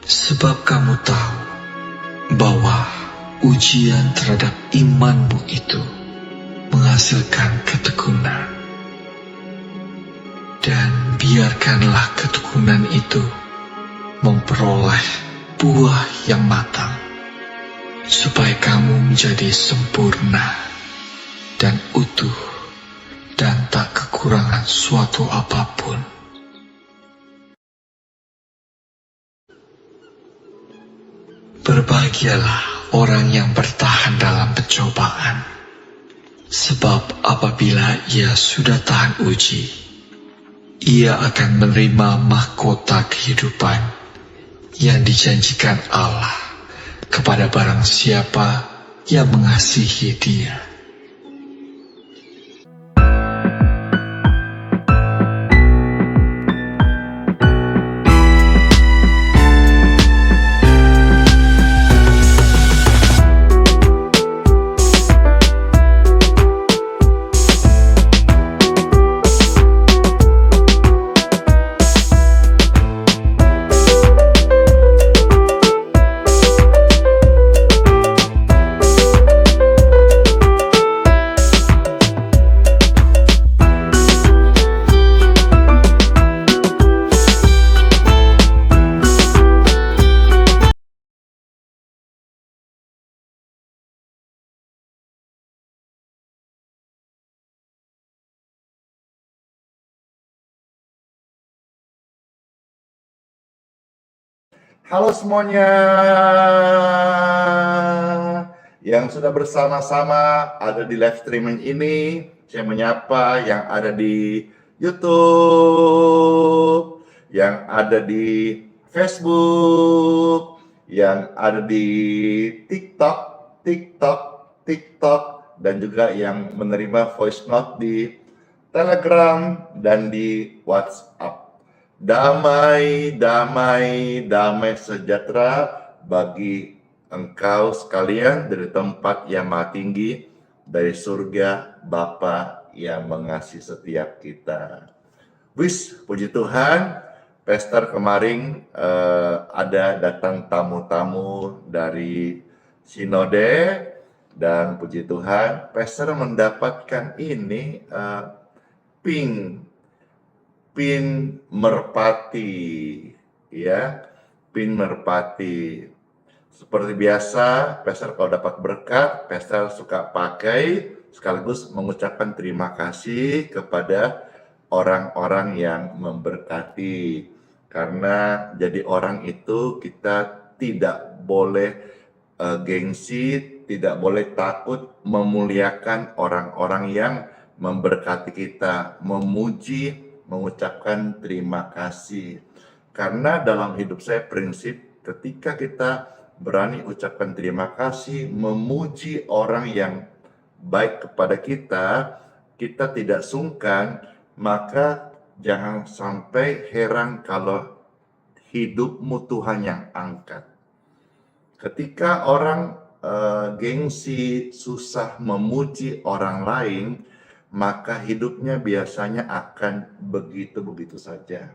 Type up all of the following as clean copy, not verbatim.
Sebab kamu tahu bahwa ujian terhadap imanmu itu menghasilkan ketekunan. Dan biarkanlah ketekunan itu memperoleh buah yang matang, supaya kamu menjadi sempurna dan utuh dan tak kekurangan suatu apapun. Berbahagialah orang yang bertahan dalam pencobaan, sebab apabila ia sudah tahan uji, ia akan menerima mahkota kehidupan yang dijanjikan Allah kepada barang siapa yang mengasihi Dia. Halo semuanya yang sudah bersama-sama ada di live streaming ini. Saya menyapa yang ada di YouTube, yang ada di Facebook, yang ada di TikTok, dan juga yang menerima voice note di Telegram dan di WhatsApp. Damai sejahtera bagi engkau sekalian dari tempat yang maha tinggi, dari surga Bapa yang mengasihi setiap kita. Puji Tuhan, Pastor kemarin ada datang tamu-tamu dari Sinode, dan puji Tuhan, Pastor mendapatkan ini pin merpati, ya, pin merpati. Seperti biasa, Pastor kalau dapat berkat, Pastor suka pakai sekaligus mengucapkan terima kasih kepada orang-orang yang memberkati. Karena jadi orang itu kita tidak boleh gengsi, tidak boleh takut memuliakan orang-orang yang memberkati kita, memuji, mengucapkan terima kasih. Karena dalam hidup saya prinsip ketika kita berani ucapkan terima kasih, memuji orang yang baik kepada kita, kita tidak sungkan, maka jangan sampai heran kalau hidupmu Tuhan yang angkat. Ketika orang gengsi, susah memuji orang lain, maka hidupnya biasanya akan begitu-begitu saja.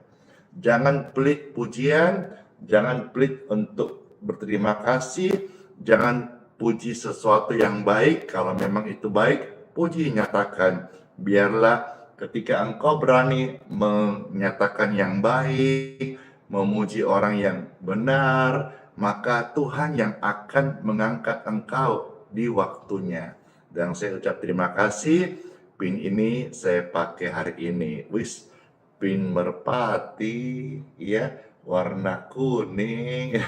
Jangan pelit pujian, jangan pelit untuk berterima kasih, jangan puji sesuatu yang baik. Kalau memang itu baik, puji, nyatakan. Biarlah ketika engkau berani menyatakan yang baik, memuji orang yang benar, maka Tuhan yang akan mengangkat engkau di waktunya. Dan saya ucap terima kasih. Pin ini saya pakai hari ini. Pin merpati, ya, warna kuning.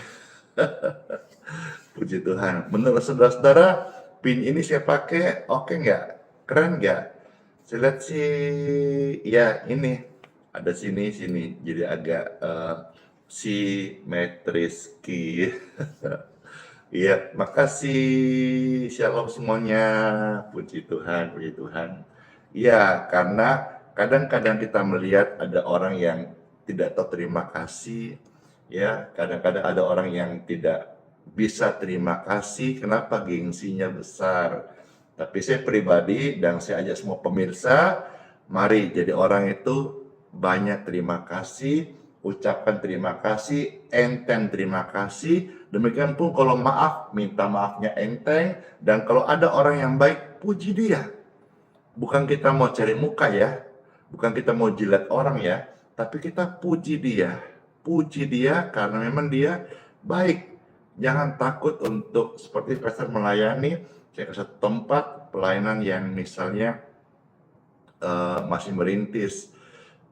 Puji Tuhan. Menurut saudara-saudara, pin ini saya pakai oke nggak? Keren nggak? Saya lihat sih, ya ini ada sini. Jadi agak simetris. Iya, makasih. Shalom semuanya. Puji Tuhan. Iya, karena kadang-kadang kita melihat ada orang yang tidak tahu terima kasih, ya. Kadang-kadang ada orang yang tidak bisa terima kasih. Kenapa? Gengsinya besar. Tapi saya pribadi dan saya ajak semua pemirsa, mari jadi orang itu banyak terima kasih, ucapkan terima kasih, enteng terima kasih. Demikian pun kalau maaf, minta maafnya enteng. Dan kalau ada orang yang baik, puji dia. Bukan kita mau cari muka ya, bukan kita mau jilat orang ya, tapi kita puji dia. Puji dia karena memang dia baik. Jangan takut untuk seperti pastor melayani, saya kasih tempat pelayanan yang misalnya masih merintis,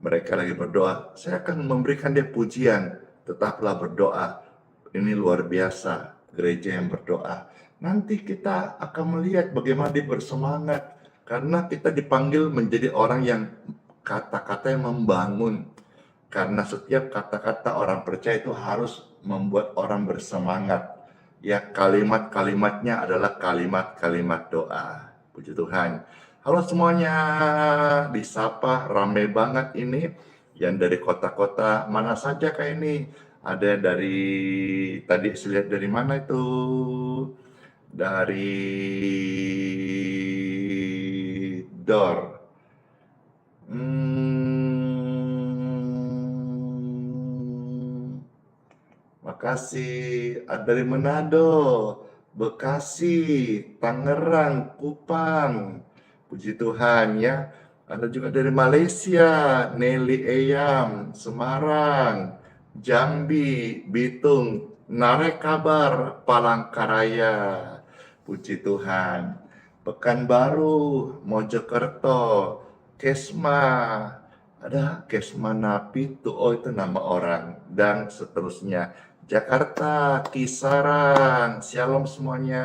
mereka lagi berdoa, saya akan memberikan dia pujian, tetaplah berdoa. Ini luar biasa, gereja yang berdoa. Nanti kita akan melihat bagaimana dia bersemangat, karena kita dipanggil menjadi orang yang kata-kata yang membangun. Karena setiap kata-kata orang percaya itu harus membuat orang bersemangat. Ya, kalimat-kalimatnya adalah kalimat-kalimat doa. Puji Tuhan. Halo semuanya, disapa rame banget ini. Yang dari kota-kota mana saja kayak ini. Ada dari, tadi saya lihat dari mana itu? Dari Dor. Makasih. Ada dari Manado, Bekasi, Tangerang, Kupang. Puji Tuhan ya. Ada juga dari Malaysia, Nelly Eyam, Semarang, Jambi, Bitung, Narekabar, Palangkaraya. Puji Tuhan. Pekanbaru, Mojokerto, Kesma, ada Kesma Napi tuh, oh itu nama orang, dan seterusnya. Jakarta, Kisaran, Shalom semuanya.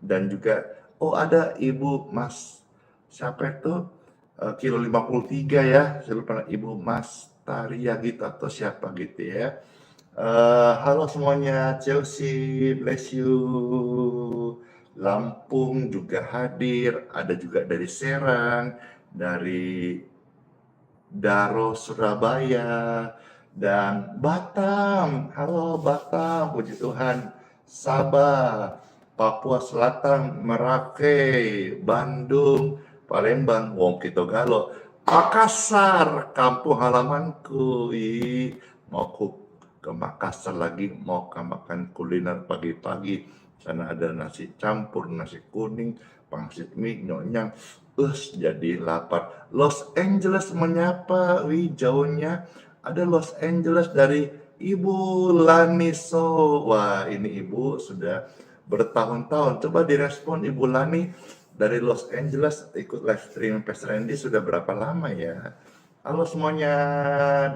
Dan juga, oh ada Ibu Mas, siapa itu? Kilo 53 ya, saya lupa, Ibu Mas Taria gitu atau siapa gitu ya. Halo semuanya, Chelsea, bless you. Lampung juga hadir, ada juga dari Serang, dari Daro Surabaya, dan Batam. Halo Batam, puji Tuhan. Sabah, Papua Selatan, Merauke, Bandung, Palembang, Wong Kitogalo, Makassar, kampung halamanku. Mau ke Makassar lagi, mau makan kuliner pagi-pagi. Sana ada nasi campur, nasi kuning, pangsit mie, nyonyang. Jadi lapar. Los Angeles menyapa, wih jauhnya. Ada Los Angeles dari Ibu Laniso. Wah, ini Ibu sudah bertahun-tahun. Coba direspon Ibu Lani dari Los Angeles ikut live stream Pastor Randy sudah berapa lama ya? Halo semuanya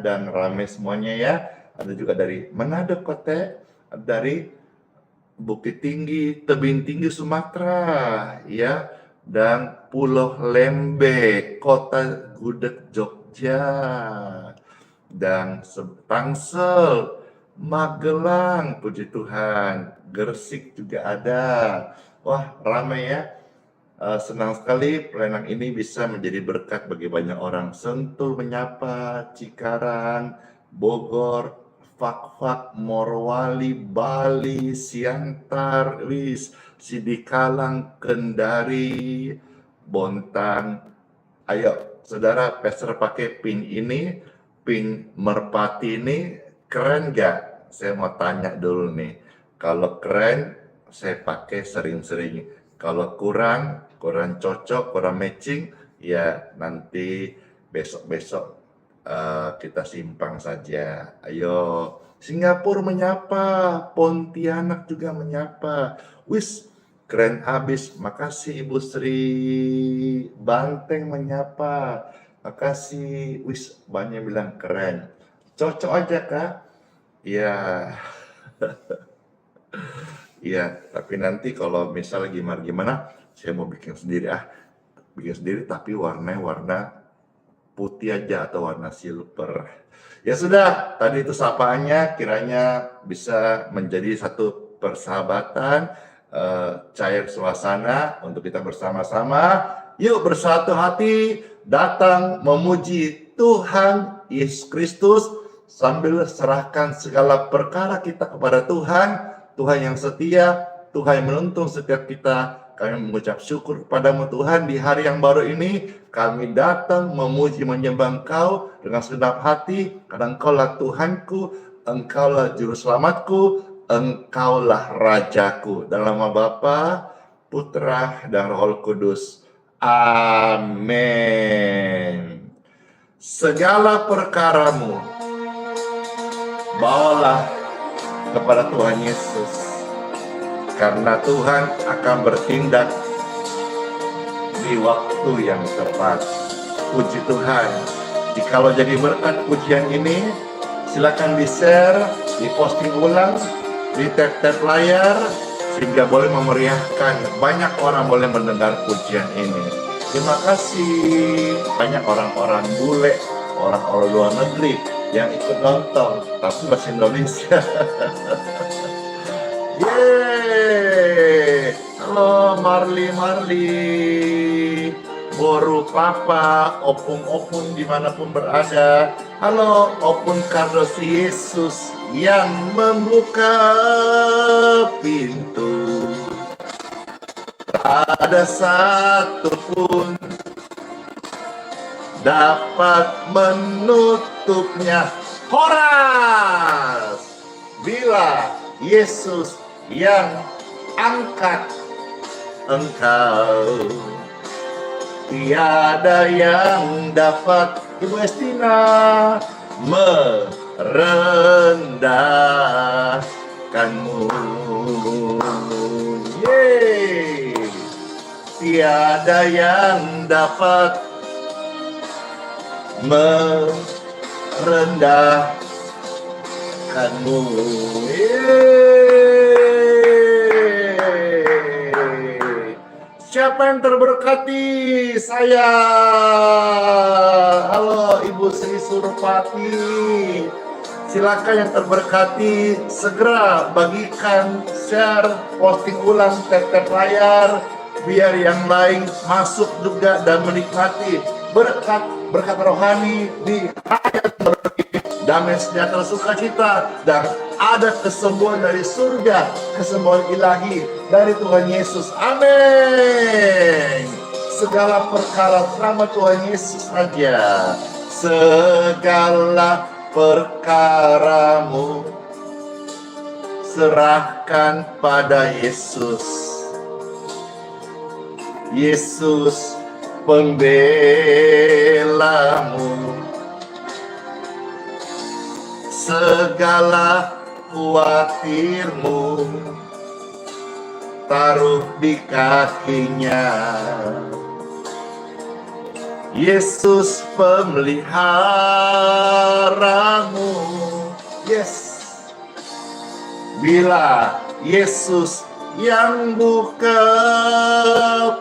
dan rame semuanya ya. Ada juga dari Manado Kota, dari Bukit Tinggi, Tebing Tinggi Sumatera, ya, dan Pulau Lembeh, Kota Gudeg Jogja, dan Tangsel, Magelang, puji Tuhan, Gresik juga ada. Wah, ramai ya. Senang sekali pelayanan ini bisa menjadi berkat bagi banyak orang. Sentul menyapa, Cikarang, Bogor, Fak-Fak, Morowali, Bali, Siantar, Sidikalang, Kendari, Bontang. Ayo, saudara, Pastor pakai pin ini, pin merpati ini, keren gak? Saya mau tanya dulu nih. Kalau keren, saya pakai sering-sering. Kalau kurang cocok, kurang matching, ya nanti besok-besok kita simpang saja. Ayo, Singapura menyapa, Pontianak juga menyapa. Keren habis. Makasih Ibu Sri. Banteng menyapa. Makasih. Banyak bilang keren. Cocok aja Kak? Ya. Iya, tapi nanti kalau misal gimana, saya mau bikin sendiri tapi warna putih aja atau warna silver. Ya sudah, tadi itu sapaannya, kiranya bisa menjadi satu persahabatan, cair suasana untuk kita bersama-sama. Yuk bersatu hati datang memuji Tuhan Yesus Kristus sambil serahkan segala perkara kita kepada Tuhan. Tuhan yang setia, Tuhan yang menuntun setiap kita. Kami mengucap syukur kepadamu Tuhan di hari yang baru ini. Kami datang memuji menyembah Engkau dengan segenap hati, karena Engkaulah Tuhanku, Engkaulah Juru Selamatku, Engkaulah Rajaku. Dalam nama Bapa, Putra, dan Roh Kudus. Amin. Segala perkaramu bawalah kepada Tuhan Yesus, karena Tuhan akan bertindak di waktu yang tepat. Puji Tuhan. Jikalau jadi berkat pujian ini, silakan di-share, di-posting ulang, di tap-tap layar, sehingga boleh memeriahkan, banyak orang boleh mendengar pujian ini. Terima kasih. Banyak orang-orang bule, orang-orang luar negeri yang ikut nonton, tapi bahasa Indonesia. Yeay. Halo Marli, Boru Papa, Opung dimanapun berada. Halo Opung Carlos Yesus yang membuka pintu. Tak ada satupun dapat menutupnya. Horas! Bila Yesus yang angkat engkau, tiada yang dapat, Ibu Estina, merendahkanmu. Yeay! Tiada yang dapat merendahkanmu. Yeay! Siapa yang terberkati? Saya. Halo Ibu Sri Surpati. Silakan yang terberkati segera bagikan, share, posting ulang, tap-tap layar, biar yang lain masuk juga dan menikmati berkat rohani di hayat berkini, damai sejahtera sukacita, dan ada kesembuhan dari surga, kesembuhan ilahi dari Tuhan Yesus. Amin. Segala perkara sama Tuhan Yesus saja. Segala perkaramu serahkan pada Yesus. Yesus pembelamu. Segala khawatirmu taruh di kakinya. Yesus pemeliharamu. Yes. Bila Yesus yang buka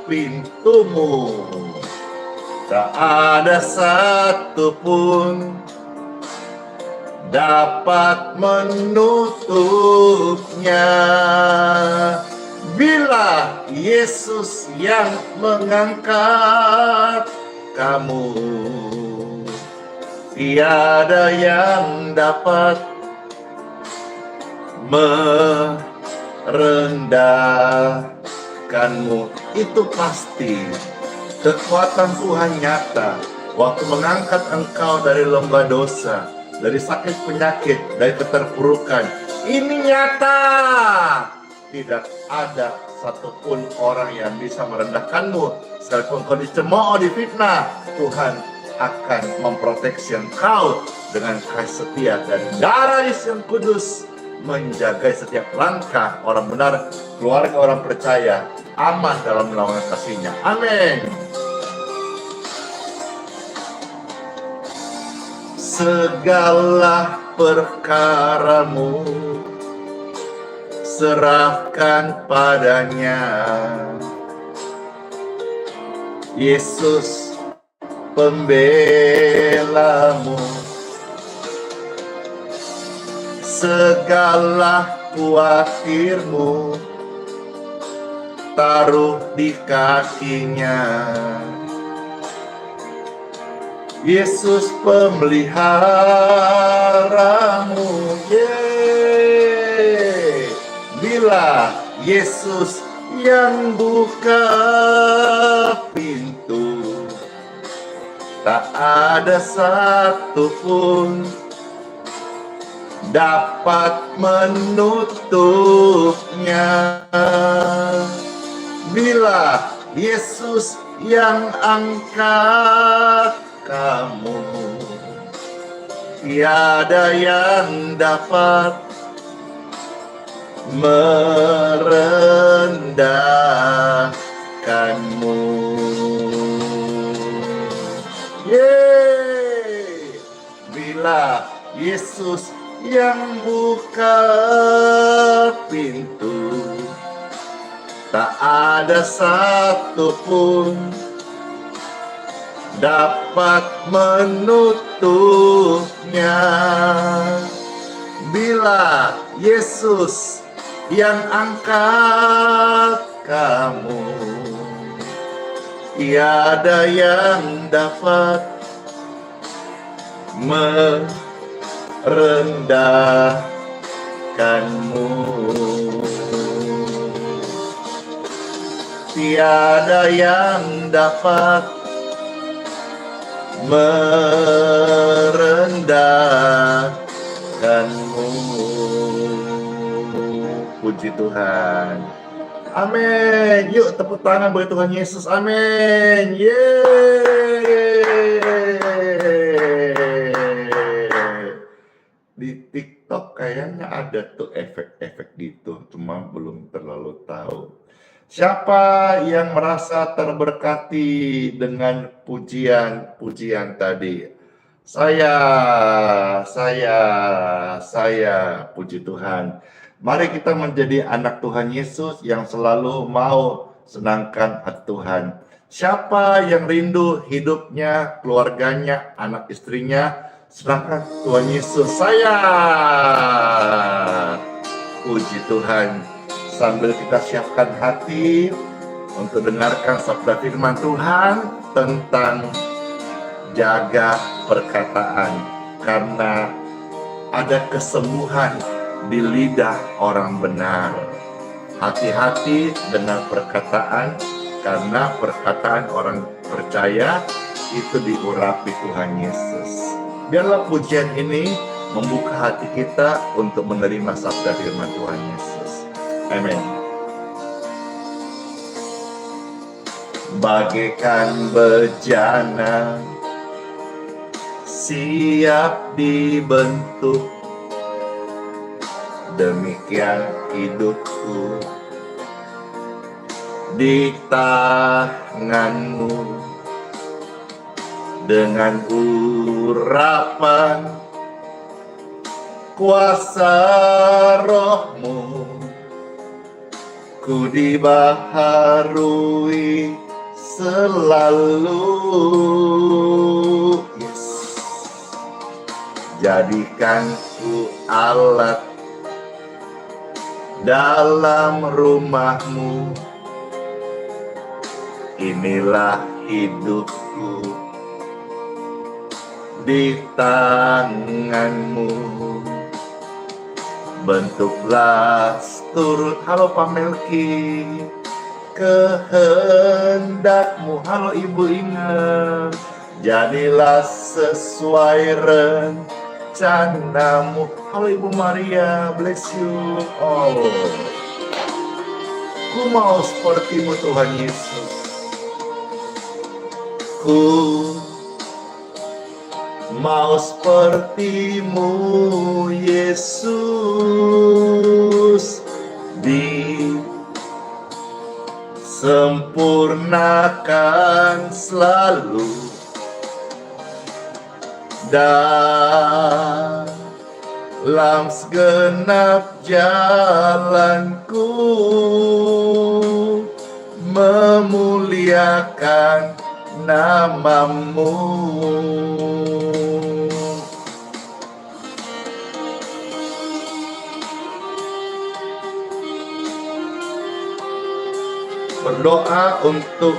pintumu, tak ada satupun dapat menutupnya. Bila Yesus yang mengangkat kamu, tiada yang dapat merendahkanmu. Itu pasti. Kekuatan Tuhan nyata waktu mengangkat engkau dari lembah dosa, dari sakit penyakit, dari keterpurukan. Ini nyata. Tidak ada satupun orang yang bisa merendahkanmu. Sekalipun kau dicemooh, difitnah, Tuhan akan memproteksi engkau dengan kasih setia, dan darah Yesus yang kudus menjaga setiap langkah orang benar, keluarga orang percaya aman dalam naungan kasih-Nya. Amin. Segala perkaramu serahkan padanya. Yesus pembelamu. Segala khawatirmu taruh di kakinya. Yesus pemeliharamu. Yeay. Bila Yesus yang buka pintu, tak ada satupun dapat menutupnya. Bila Yesus yang angkat kamu, tiada yang dapat merendahkanmu. Yeay! Bila Yesus yang buka pintu, tak ada satupun dapat menutupnya. Bila Yesus yang angkat kamu, tiada yang dapat merendahkanmu. Tiada yang dapat merendahkanmu. Puji Tuhan. Amin. Yuk tepuk tangan bagi Tuhan Yesus. Amin. Yeay. Di TikTok kayaknya ada tuh efek-efek gitu, cuma belum terlalu tahu. Siapa yang merasa terberkati dengan pujian-pujian tadi? Saya, puji Tuhan. Mari kita menjadi anak Tuhan Yesus yang selalu mau senangkan hati Tuhan. Siapa yang rindu hidupnya, keluarganya, anak istrinya, senangkan Tuhan Yesus? Saya, puji Tuhan. Sambil kita siapkan hati untuk dengarkan sabda firman Tuhan tentang jaga perkataan, karena ada kesembuhan di lidah orang benar. Hati-hati dengan perkataan, karena perkataan orang percaya itu diurapi Tuhan Yesus. Biarlah pujian ini membuka hati kita untuk menerima sabda firman Tuhan Yesus. Amin. Bagaikan bejana siap dibentuk, demikian hidupku di tanganmu. Dengan urapan kuasa rohmu, ku dibaharui selalu. Yes. Jadikan ku alat dalam rumahmu. Inilah hidupku di tanganmu. Bentuklah turut, halo Pak Melki, kehendakmu, halo Ibu Inge, jadilah sesuai rencanamu, halo Ibu Maria, bless you. Oh, ku mau sepertimu Tuhan Yesus, ku mau sepertimu Yesus, disempurnakan selalu dalam segenap jalanku, memuliakan namamu. Berdoa untuk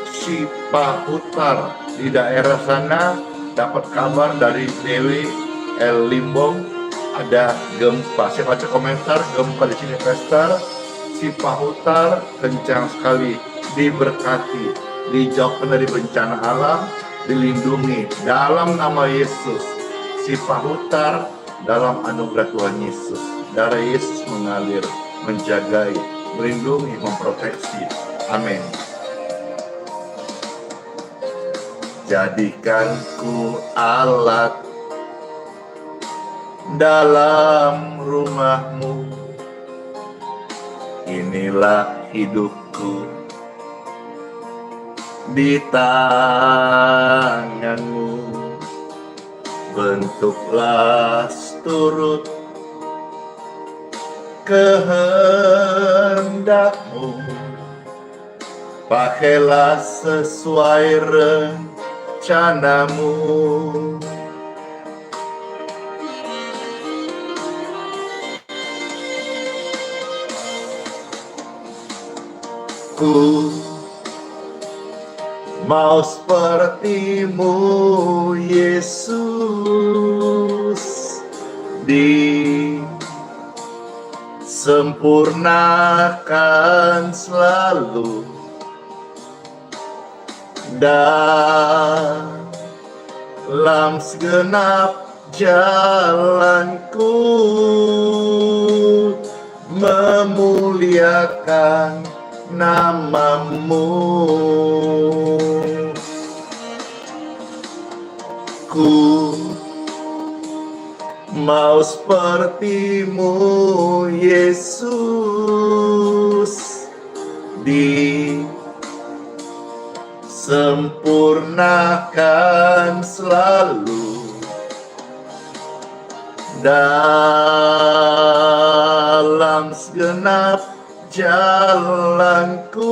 Syifa Hutar di daerah sana, dapat kabar dari Dewi El Limbong ada gempa. Saya baca komentar, gempa di sini Pastor. Si Pahutar kencang sekali, diberkati, dijauhkan dari bencana alam, dilindungi dalam nama Yesus. Si Pahutar dalam anugerah Tuhan Yesus. Darah Yesus mengalir, menjagai, melindungi, memproteksi. Amin. Jadikan ku alat dalam rumahmu, inilah hidupku di tanganmu, bentuklah turut kehendakmu, pakailah sesuai rencanamu. Ku mau sepertimu Yesus, disempurnakan selalu dalam segenap jalanku, memuliakan namamu. Ku mau sepertimu Yesus, disempurnakan selalu dalam segenap jalanku,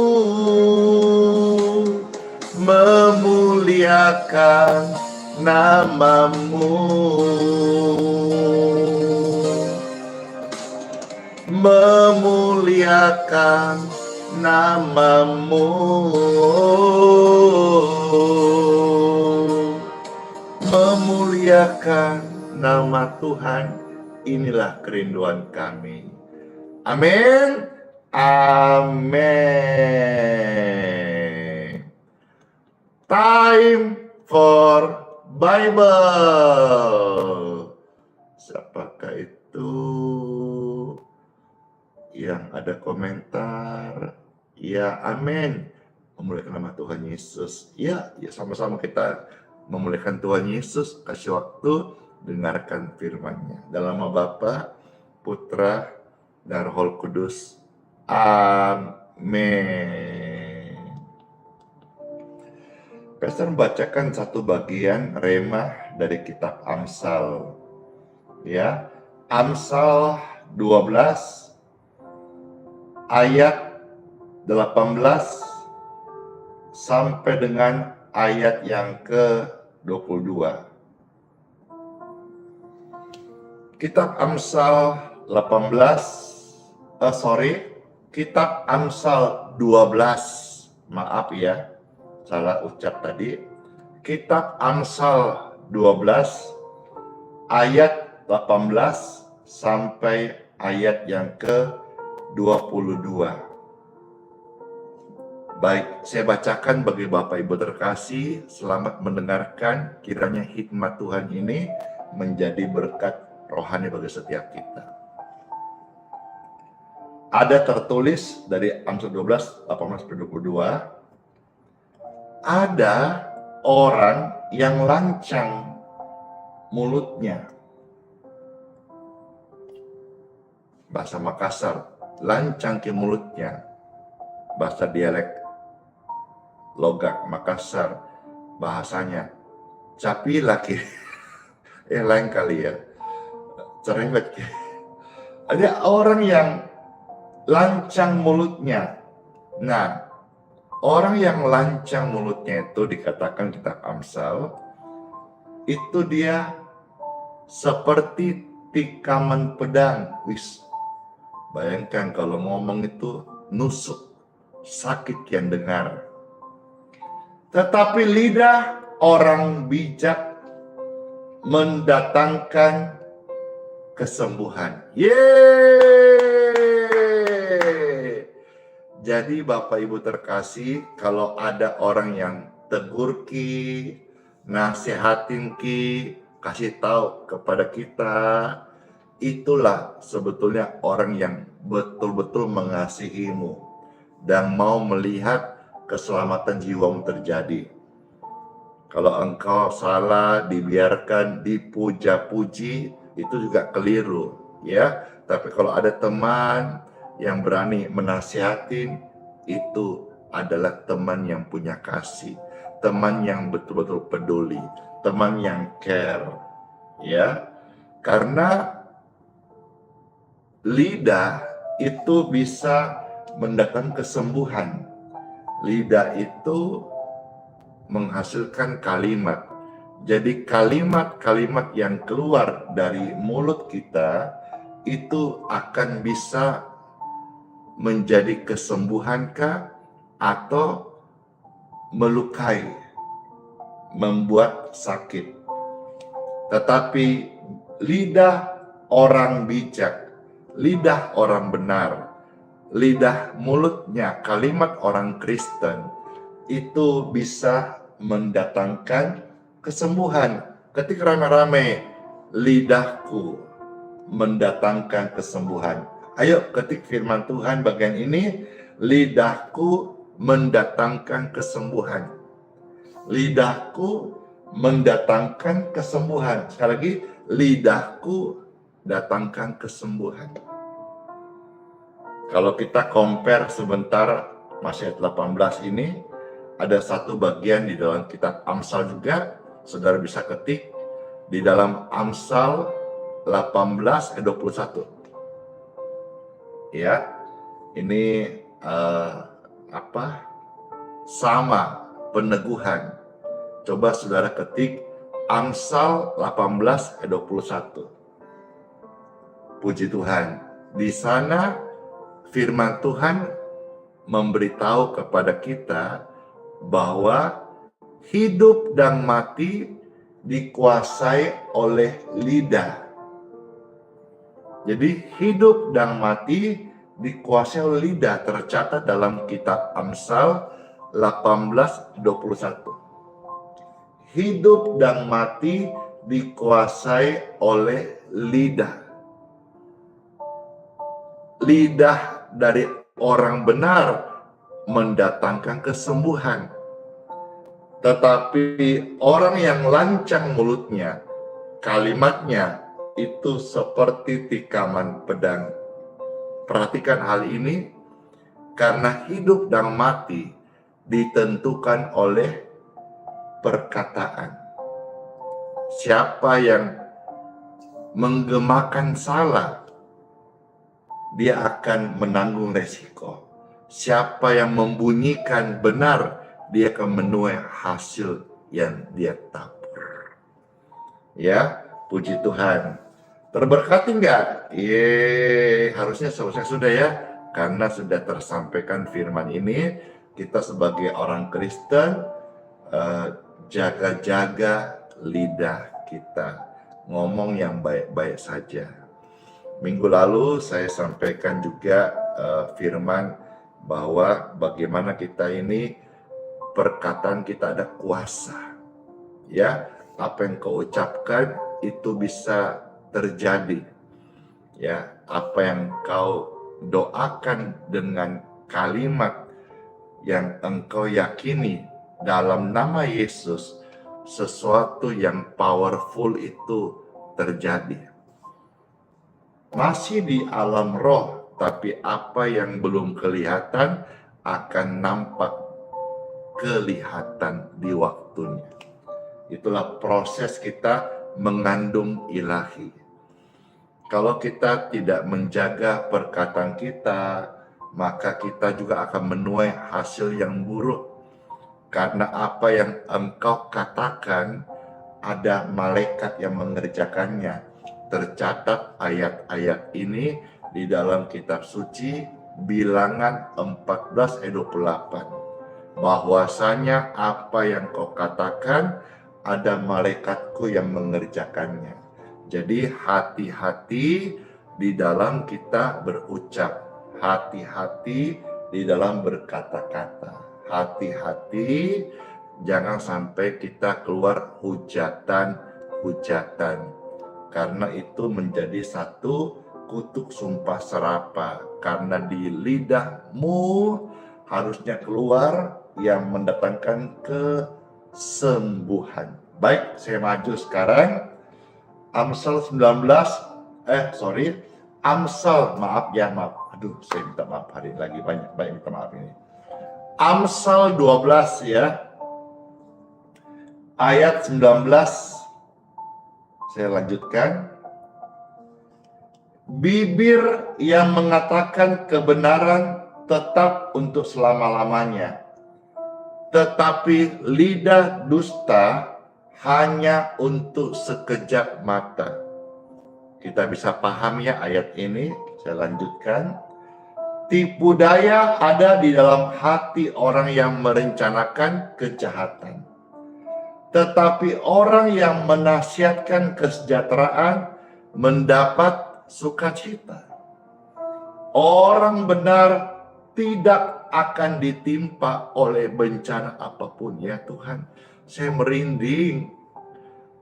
memuliakan namamu, memuliakan namamu, memuliakan nama Tuhan. Inilah kerinduan kami. Amin. Amin. Time for Bible. Siapakah itu yang ada komentar? Ya, amin. Memuliakan nama Tuhan Yesus. Ya, sama-sama kita memuliakan Tuhan Yesus. Kasih waktu, dengarkan firman-Nya. Dalam nama Bapa, Putra, dan Roh Kudus. Amin. Pastor membacakan satu bagian remah dari kitab Amsal. Ya, Amsal 12 ayat 18 sampai dengan ayat yang ke-22. Kitab Amsal 12, Kitab Amsal 12, maaf ya, salah ucap tadi. Kitab Amsal 12 ayat 18 sampai ayat yang ke-22. Baik, saya bacakan bagi Bapak Ibu terkasih, selamat mendengarkan, kiranya hikmat Tuhan ini menjadi berkat rohani bagi setiap kita. Ada tertulis dari Amsal 12, 18-22, ada orang yang lancang mulutnya. Bahasa Makassar, lancang ke mulutnya. Bahasa dialek logat Makassar, bahasanya capi laki. Lain kali ya. Cerewet. Ada orang yang lancang mulutnya. Nah, orang yang lancang mulutnya itu dikatakan kitab Amsal, itu dia seperti tikaman pedang. Bayangkan kalau ngomong itu nusuk, sakit yang dengar. Tetapi lidah orang bijak mendatangkan kesembuhan. Yeay! Jadi Bapak Ibu terkasih, kalau ada orang yang tegur ki, nasihatin ki, kasih tahu kepada kita, itulah sebetulnya orang yang betul-betul mengasihimu dan mau melihat keselamatan jiwamu terjadi. Kalau engkau salah, dibiarkan, dipuja-puji, itu juga keliru, ya. Tapi kalau ada teman yang berani menasihatin, itu adalah teman yang punya kasih, teman yang betul-betul peduli, teman yang care, ya. Karena lidah itu bisa mendatangkan kesembuhan. Lidah itu menghasilkan kalimat. Jadi kalimat-kalimat yang keluar dari mulut kita itu akan bisa menjadi kesembuhankah atau melukai, membuat sakit. Tetapi lidah orang bijak, lidah orang benar, lidah mulutnya kalimat orang Kristen itu bisa mendatangkan kesembuhan. Ketika rame-rame, lidahku mendatangkan kesembuhan. Ayo ketik firman Tuhan bagian ini, lidahku mendatangkan kesembuhan. Lidahku mendatangkan kesembuhan. Sekali lagi, lidahku datangkan kesembuhan. Kalau kita compare sebentar Mazmur 18 ini, ada satu bagian di dalam kitab Amsal juga, saudara bisa ketik di dalam Amsal 18 ayat 21. Ya, ini sama peneguhan. Coba saudara ketik Amsal 18 ayat 21. Puji Tuhan. Di sana firman Tuhan memberitahu kepada kita bahwa hidup dan mati dikuasai oleh lidah. Jadi hidup dan mati dikuasai oleh lidah, tercatat dalam kitab Amsal 18:21. Hidup dan mati dikuasai oleh lidah. Lidah dari orang benar mendatangkan kesembuhan. Tetapi orang yang lancang mulutnya, kalimatnya itu seperti tikaman pedang. Perhatikan hal ini, karena hidup dan mati ditentukan oleh perkataan. Siapa yang menggemakan salah, dia akan menanggung resiko. Siapa yang membunyikan benar, dia akan menuai hasil yang dia tabur. Ya, puji Tuhan. Terberkati enggak? Harusnya selesai sudah ya, karena sudah tersampaikan firman ini. Kita sebagai orang Kristen jaga-jaga lidah kita, ngomong yang baik-baik saja. Minggu lalu saya sampaikan juga firman bahwa bagaimana kita ini, perkataan kita ada kuasa. Ya, apa yang kau ucapkan itu bisa terjadi. Ya, apa yang kau doakan dengan kalimat yang engkau yakini dalam nama Yesus, sesuatu yang powerful itu terjadi. Masih di alam roh, tapi apa yang belum kelihatan akan nampak kelihatan di waktunya. Itulah proses kita mengandung ilahi. Kalau kita tidak menjaga perkataan kita, maka kita juga akan menuai hasil yang buruk. Karena apa yang engkau katakan, ada malaikat yang mengerjakannya. Tercatat ayat-ayat ini di dalam kitab suci Bilangan 14 ayat 28. Bahwasanya apa yang kau katakan, ada malaikatku yang mengerjakannya. Jadi hati-hati di dalam kita berucap, hati-hati di dalam berkata-kata, hati-hati jangan sampai kita keluar hujatan-hujatan, karena itu menjadi satu kutuk sumpah serapah, karena di lidahmu harusnya keluar yang mendatangkan kesembuhan. Baik, saya maju sekarang. Amsal 19, Amsal, maaf. Aduh, saya minta maaf hari lagi banyak minta maaf ini. Amsal 12 ya. Ayat 19. Saya lanjutkan. Bibir yang mengatakan kebenaran tetap untuk selama-lamanya, tetapi lidah dusta hanya untuk sekejap mata. Kita bisa paham ya ayat ini. Saya lanjutkan. Tipu daya ada di dalam hati orang yang merencanakan kejahatan, tetapi orang yang menasihatkan kesejahteraan mendapat sukacita. Orang benar tidak akan ditimpa oleh bencana apapun. Ya Tuhan, saya merinding.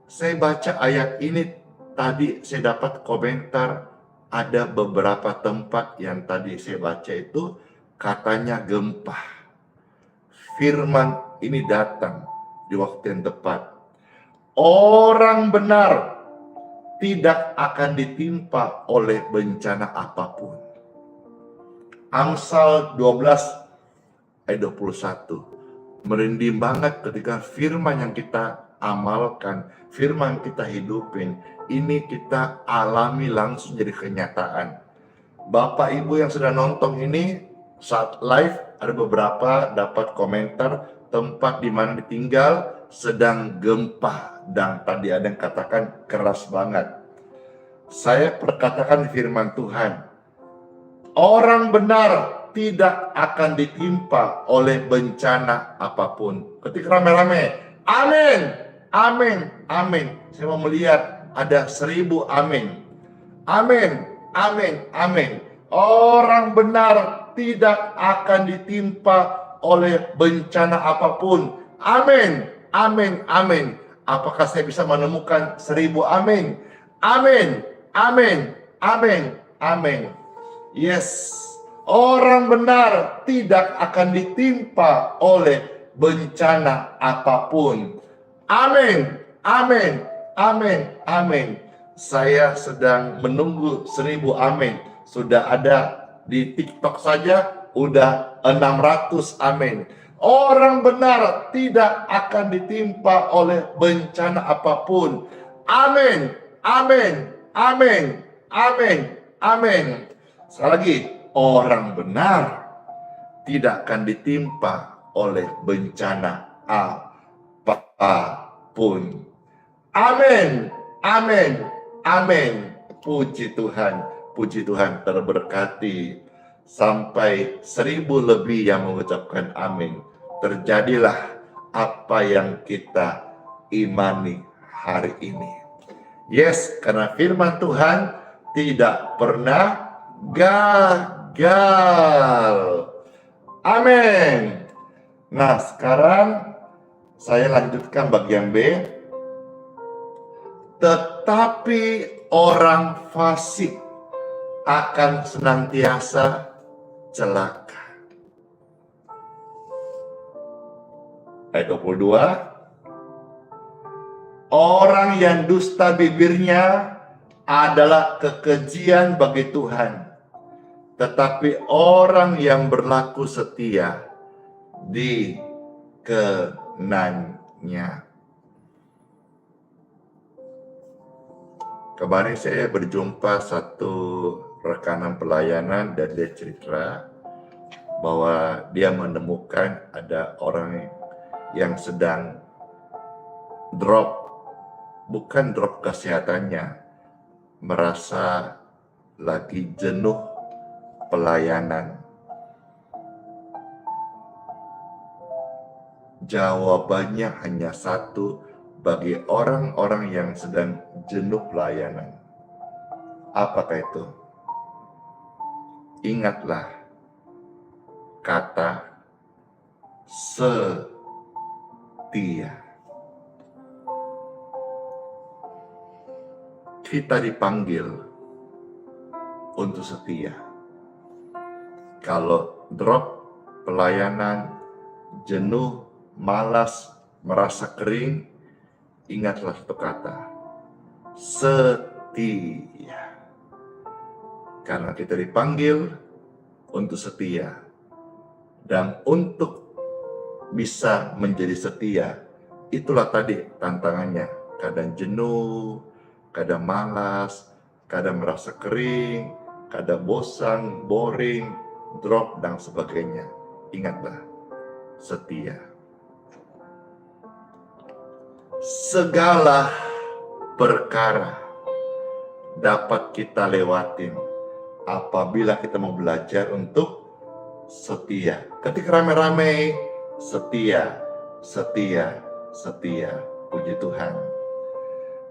Saya baca ayat ini tadi, saya dapat komentar. Ada beberapa tempat yang tadi saya baca itu katanya gempa. Firman ini datang di waktu yang tepat. Orang benar tidak akan ditimpa oleh bencana apapun. Amsal 12 ayat 21. Merinding banget ketika firman yang kita amalkan, firman kita hidupin, ini kita alami langsung jadi kenyataan. Bapak Ibu yang sudah nonton ini saat live, ada beberapa dapat komentar tempat di mana ditinggal sedang gempa, dan tadi ada yang katakan keras banget. Saya perkatakan firman Tuhan, orang benar tidak akan ditimpa oleh bencana apapun. Ketika rame-rame, amin, amin, amin. Saya mau melihat ada 1000 amin. Amin, amin, amin. Orang benar tidak akan ditimpa oleh bencana apapun. Amin, amin, amin. Apakah saya bisa menemukan 1000 amin? Amin, amin, amin, amin. Yes. Orang benar tidak akan ditimpa oleh bencana apapun. Amin, amin, amin, amin. Saya sedang menunggu 1000 amin. Sudah ada di TikTok saja, udah 600 amin. Orang benar tidak akan ditimpa oleh bencana apapun. Amin, amin, amin, amin, amin. Sekali lagi, orang benar tidak akan ditimpa oleh bencana apapun. Amin, amin, amin. Puji Tuhan, terberkati. Sampai 1000 lebih yang mengucapkan amin. Terjadilah apa yang kita imani hari ini. Yes, karena firman Tuhan tidak pernah gagal. Amin. Nah, sekarang saya lanjutkan bagian B. Tetapi orang fasik akan senantiasa celaka. Ayat 22. Orang yang dusta bibirnya adalah kekejian bagi Tuhan, tetapi orang yang berlaku setia dikenannya. Kemarin saya berjumpa satu rekanan pelayanan dan dia cerita bahwa dia menemukan ada orang yang sedang bukan drop kesehatannya, merasa lagi jenuh pelayanan. Jawabannya hanya satu, bagi orang-orang yang sedang jenuh pelayanan. Apakah itu? Ingatlah kata setia. Kita dipanggil untuk setia. Kalau drop pelayanan, jenuh, malas, merasa kering, ingatlah satu kata, setia. Karena kita dipanggil untuk setia. Dan untuk bisa menjadi setia, itulah tadi tantangannya. Kadang jenuh, kadang malas, kadang merasa kering, kadang bosan, boring, drop, dan sebagainya. Ingatlah, setia. Segala perkara dapat kita lewatin apabila kita mau belajar untuk setia. Ketika rame-rame, setia, setia, setia. Puji Tuhan.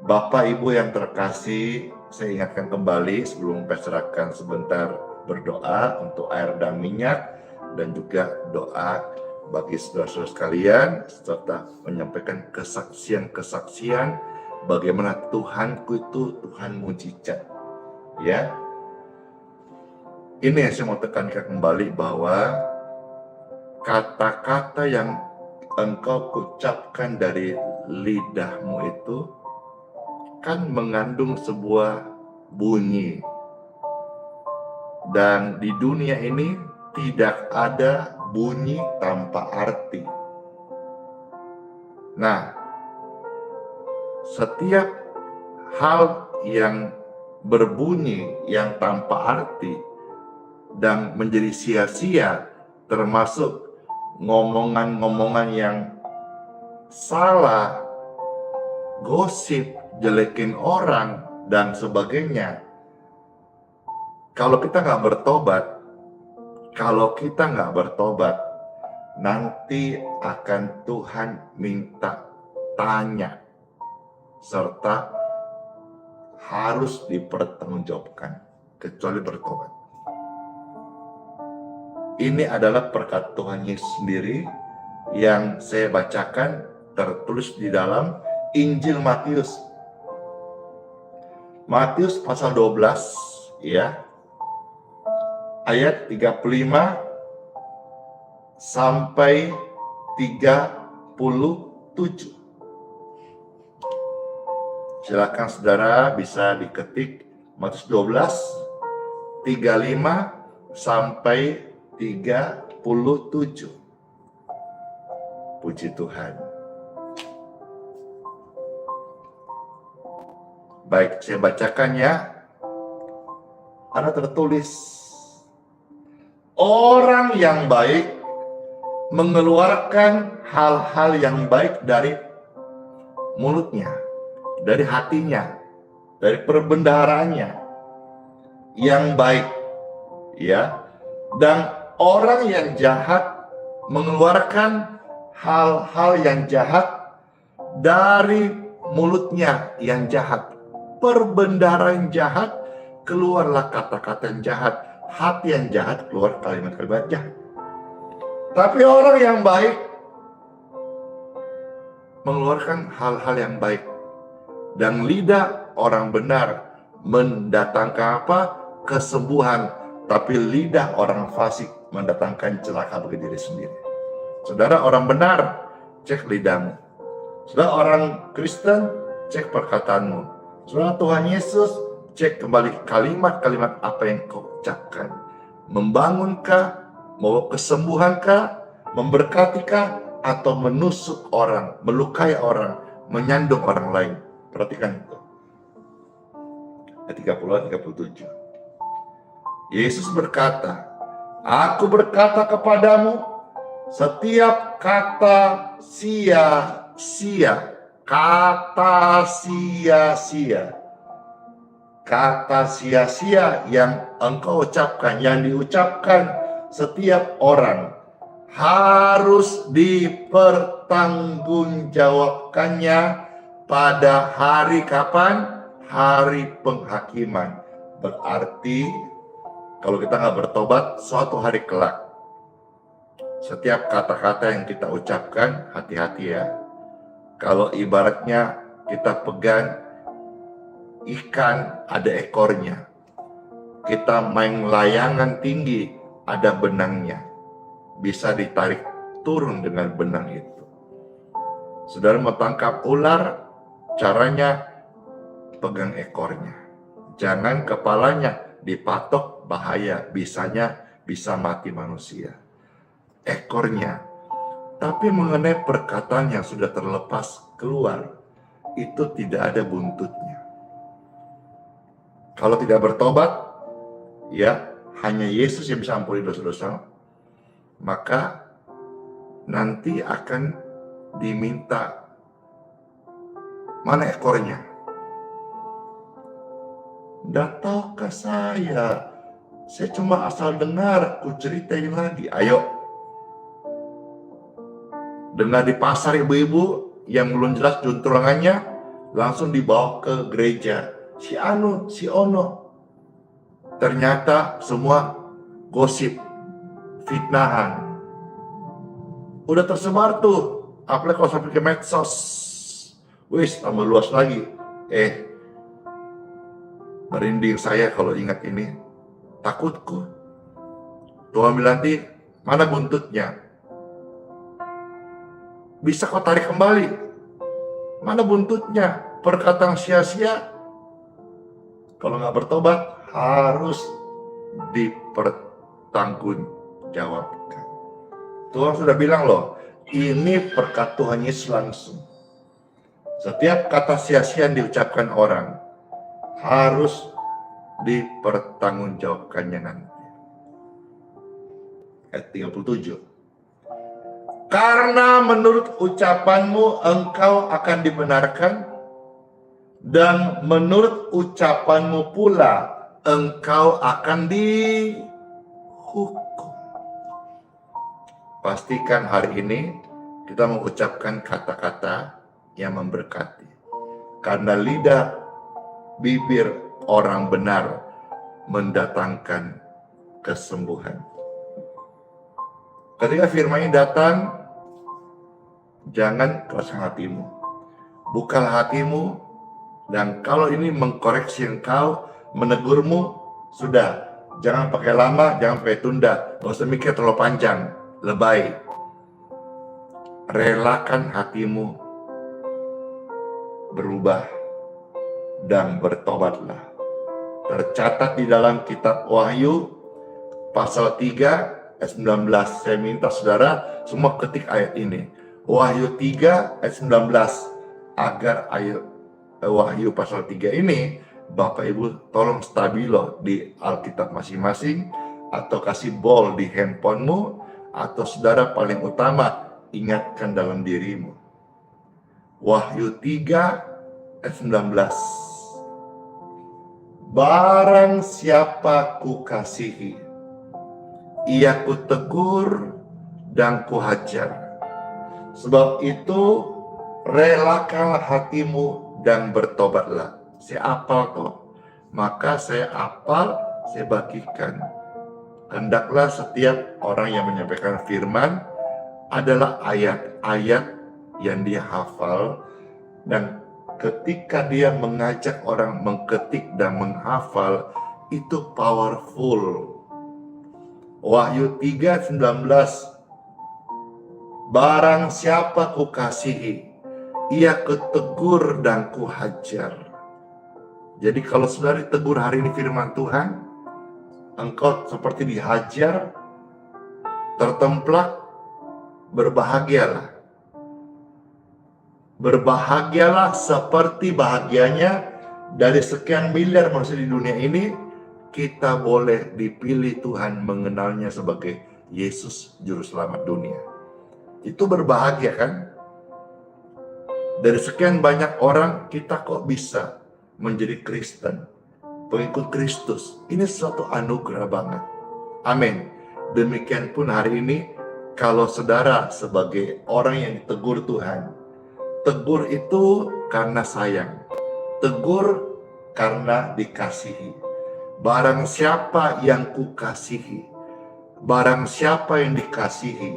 Bapak Ibu yang terkasih, saya ingatkan kembali sebelum memperserahkan sebentar berdoa untuk air dan minyak, dan juga doa bagi saudara-saudara sekalian, serta menyampaikan kesaksian-kesaksian bagaimana Tuhanku itu Tuhan mujizat. Ya, ini yang saya mau tekankan kembali, bahwa kata-kata yang engkau ucapkan dari lidahmu itu kan mengandung sebuah bunyi. Dan di dunia ini tidak ada bunyi tanpa arti. Nah, setiap hal yang berbunyi yang tanpa arti dan menjadi sia-sia, termasuk ngomongan-ngomongan yang salah, gosip, jelekin orang, dan sebagainya. Kalau kita nggak bertobat, nanti akan Tuhan minta tanya, serta harus dipertanggungjawabkan, kecuali bertobat. Ini adalah perkataan Tuhan Yesus sendiri yang saya bacakan, tertulis di dalam Injil Matius. Matius pasal 12, ya, ayat 35 sampai 37. Silakan saudara bisa diketik Matius 12, 35 sampai 37. Puji Tuhan. Baik, saya bacakan ya. Ada tertulis, orang yang baik mengeluarkan hal-hal yang baik dari mulutnya, dari hatinya, dari perbendaharaannya yang baik, ya. Dan orang yang jahat mengeluarkan hal-hal yang jahat dari mulutnya yang jahat. Perbendaharaan jahat, keluarlah kata-kata yang jahat. Hati yang jahat, keluar kalimat-kalimat jahat. Tapi orang yang baik mengeluarkan hal-hal yang baik. Dan lidah orang benar mendatangkan apa? Kesembuhan. Tapi lidah orang fasik mendatangkan celaka bagi diri sendiri. Saudara orang benar, cek lidahmu. Saudara orang Kristen, cek perkataanmu. Saudara Tuhan Yesus, cek kembali kalimat-kalimat apa yang kau ucapkan. Membangunkah, membawa kesembuhankah, memberkatikah, atau menusuk orang, melukai orang, menyandung orang lain. Perhatikan itu. Ayat 30-37. Yesus berkata, aku berkata kepadamu, setiap kata sia-sia, kata sia-sia yang engkau ucapkan, yang diucapkan setiap orang, harus dipertanggungjawabkannya pada hari kapan? Hari penghakiman. Berarti kalau kita nggak bertobat, suatu hari kelak, setiap kata-kata yang kita ucapkan, hati-hati ya. Kalau ibaratnya kita pegang ikan, ada ekornya. Kita main layangan tinggi, ada benangnya. Bisa ditarik turun dengan benang itu. Saudara mau tangkap ular, caranya pegang ekornya. Jangan kepalanya dipatok, bahaya. Bisa mati manusia. Ekornya. Tapi mengenai perkataan yang sudah terlepas keluar, itu tidak ada buntutnya. Kalau tidak bertobat, ya hanya Yesus yang bisa ampuni dosa-dosa, maka nanti akan diminta mana ekornya. Nggak tahukah saya cuma asal dengar, ku ceritain lagi. Ayo, dengar di pasar ibu-ibu yang belum jelas juntrungannya, langsung dibawa ke gereja. Si anu, si ono. Ternyata semua gosip, fitnahan. Udah tersebar tuh, apalagi kalau sampai ke medsos. Wis, tambah luas lagi. Merinding saya kalau ingat ini. Takutku. Tuhan bilang nanti, mana buntutnya? Bisa kau tarik kembali? Mana buntutnya? Perkataan sia-sia. Kalau nggak bertobat, harus dipertanggungjawabkan. Tuhan sudah bilang loh, ini perkat Tuhan Yesus langsung. Setiap kata sia-sia yang diucapkan orang, harus dipertanggungjawabkannya nanti. Ayat 37. Karena menurut ucapanmu engkau akan dibenarkan, dan menurut ucapanmu pula engkau akan dihukum. Pastikan hari ini kita mengucapkan kata-kata yang memberkati. Karena lidah, bibir orang benar mendatangkan kesembuhan. Ketika firman-Nya datang, jangan keraskan hatimu. Bukalah hatimu, dan kalau ini mengkoreksi engkau, menegurmu, sudah. Jangan pakai lama, jangan pakai tunda. Gak usah mikir terlalu panjang, lebay. Relakan hatimu berubah dan bertobatlah. Tercatat di dalam kitab Wahyu pasal 3 ayat 19. Saya minta saudara semua ketik ayat ini. Wahyu 3 ayat 19. Agar ayat Wahyu pasal 3 ini Bapak Ibu tolong stabilo di Alkitab masing-masing, atau kasih bold di handphonemu, atau saudara paling utama ingatkan dalam dirimu. Wahyu 3 ayat 19. Barang siapa kukasihi, ia kutegur dan kuhajar. Sebab itu relakanlah hatimu dan bertobatlah. Saya apal toh. Maka saya apal, saya bagikan. Hendaklah setiap orang yang menyampaikan firman adalah ayat-ayat yang dia hafal, dan ketika dia mengajak orang mengketik dan menghafal, itu powerful. Wahyu 3:19. Barang siapa kukasihi, ia kutegur dan kuhajar. Jadi kalau saudara ditegur hari ini firman Tuhan, engkau seperti dihajar, tertemplak, berbahagialah. Berbahagialah seperti bahagianya dari sekian miliar manusia di dunia ini, kita boleh dipilih Tuhan mengenalnya sebagai Yesus Juru Selamat dunia. Itu berbahagia kan? Dari sekian banyak orang, kita kok bisa menjadi Kristen, pengikut Kristus. Ini suatu anugerah banget. Amin. Demikian pun hari ini, kalau saudara sebagai orang yang ditegur Tuhan, Tegur itu karena sayang. Tegur karena dikasihi. Barang siapa yang kukasihi, barang siapa yang dikasihi,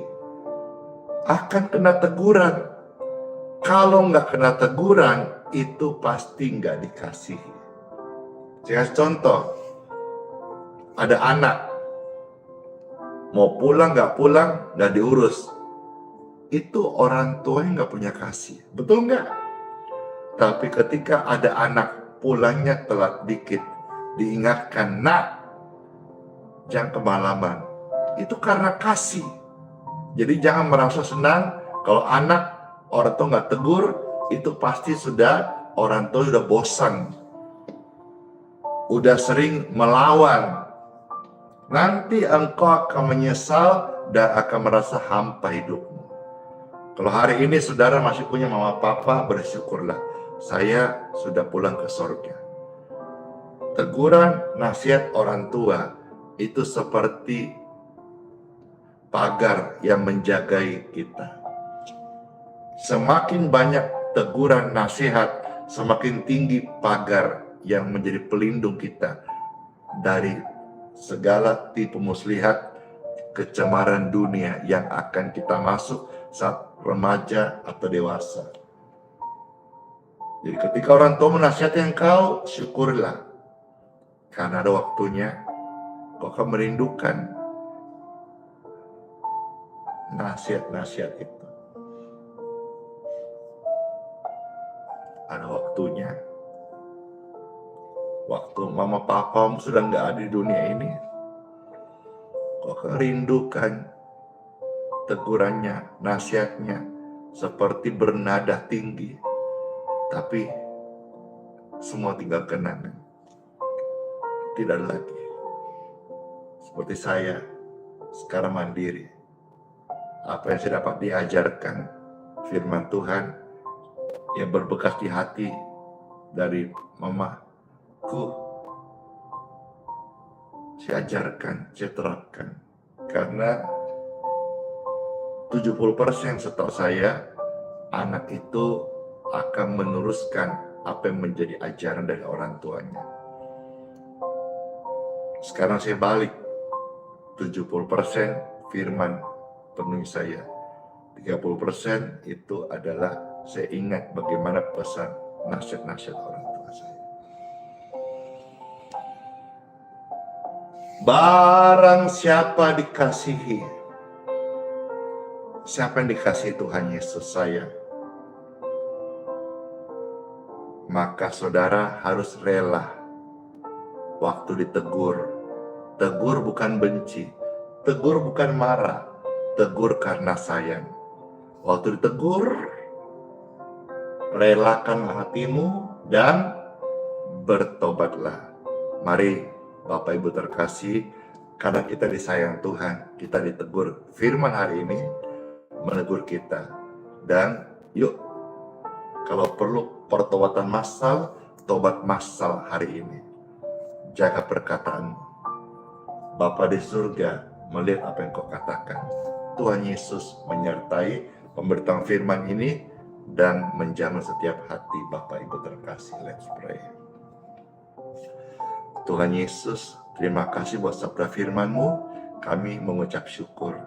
akan kena teguran. Kalau nggak kena teguran, itu pasti nggak dikasihi. Saya kasih contoh, ada anak, mau pulang nggak pulang, nggak diurus. Itu orang tuanya nggak punya kasih, betul nggak? Tapi ketika ada anak pulangnya telat dikit, diingatkan, nak, jangan kemalaman. Itu karena kasih. Jadi jangan merasa senang kalau anak orang tua nggak tegur, itu pasti sudah orang tua sudah bosan, udah sering melawan. Nanti engkau akan menyesal dan akan merasa hampa hidupmu. Kalau hari ini saudara masih punya mama papa, bersyukurlah. Saya sudah pulang ke surga. Teguran, nasihat orang tua itu seperti pagar yang menjagai kita. Semakin banyak teguran, nasihat, semakin tinggi pagar yang menjadi pelindung kita dari segala tipu muslihat, kecemaran dunia yang akan kita masuk saat remaja atau dewasa. Jadi ketika orang tua menasihati engkau, syukurlah. Karena ada waktunya kau akan merindukan nasihat-nasihat itu. Ada waktunya. Waktu mama papamu sudah nggak ada di dunia ini, kau akan rindukan tegurannya, nasihatnya, seperti bernada tinggi. Tapi semua tinggal kenangan. Tidak lagi. Seperti saya, sekarang mandiri. Apa yang saya dapat diajarkan, firman Tuhan, yang berbekas di hati dari mamaku, saya ajarkan, saya terapkan. Karena 70% setahu saya, anak itu akan meneruskan apa yang menjadi ajaran dari orang tuanya. Sekarang saya balik, 70% firman penuhi saya, 30% itu adalah saya ingat bagaimana pesan nasihat-nasihat orang tua saya. Barang siapa dikasihi, siapa yang dikasihi Tuhan Yesus saya, maka saudara harus rela waktu ditegur. Tegur bukan benci, tegur bukan marah, tegur karena sayang. Waktu ditegur, relakanlah hatimu dan bertobatlah. Mari Bapak Ibu terkasih, karena kita disayang Tuhan, kita ditegur. Firman hari ini menegur kita. Dan yuk, kalau perlu pertobatan massal, tobat massal hari ini. Jaga perkataanmu. Bapa di surga melihat apa yang kau katakan. Tuhan Yesus menyertai pemberitaan firman ini dan menjamah setiap hati Bapak Ibu terkasih. Let's pray. Tuhan Yesus, terima kasih buat sabda firman-Mu. Kami mengucap syukur.